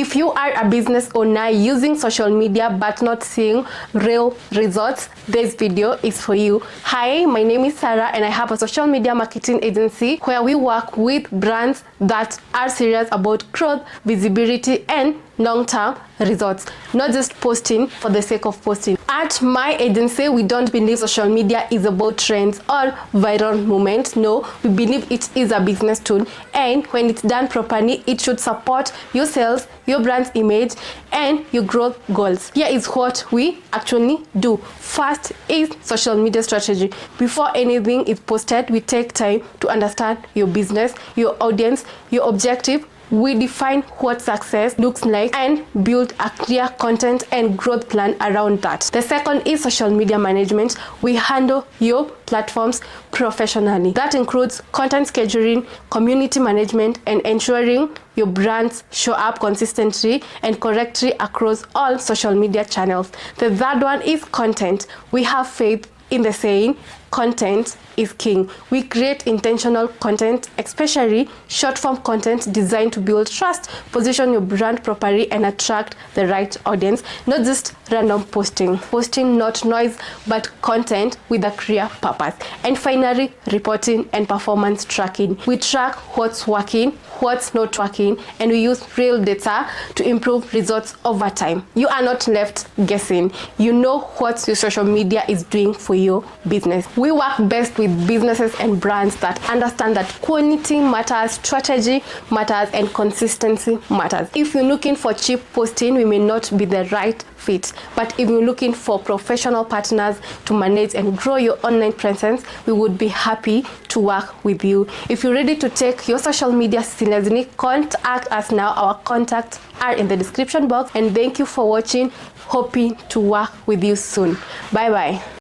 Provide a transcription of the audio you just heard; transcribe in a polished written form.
If you are a business owner using social media but not seeing real results, this video is for you. Hi, my name is Sarah and I have a social media marketing agency where we work with brands that are serious about growth, visibility and long-term results, not just posting for the sake of posting. At my agency, we don't believe social media is about trends or viral moments. No, we believe it is a business tool, and when it's done properly, it should support your sales, your brand's image and your growth goals. Here is what we actually do. First is social media strategy. Before anything is posted, we take time to understand your business, your audience, your objective. We define what success looks like and build a clear content and growth plan around that. The second is social media management. We handle your platforms professionally. That includes content scheduling, community management, and ensuring your brands show up consistently and correctly across all social media channels. The third one is content. We have faith in the saying, content is king. We create intentional content, especially short-form content designed to build trust, position your brand properly, and attract the right audience, not just random posting. Posting, not noise, but content with a clear purpose. And finally, reporting and performance tracking. We track what's working, what's not working, and we use real data to improve results over time. You are not left guessing. You know what your social media is doing for your business. We work best with businesses and brands that understand that quality matters, strategy matters, and consistency matters. If you're looking for cheap posting, we may not be the right fit. But if you're looking for professional partners to manage and grow your online presence, we would be happy to work with you. If you're ready to take your social media seriously, contact us now. Our contacts are in the description box. And thank you for watching. Hoping to work with you soon. Bye bye.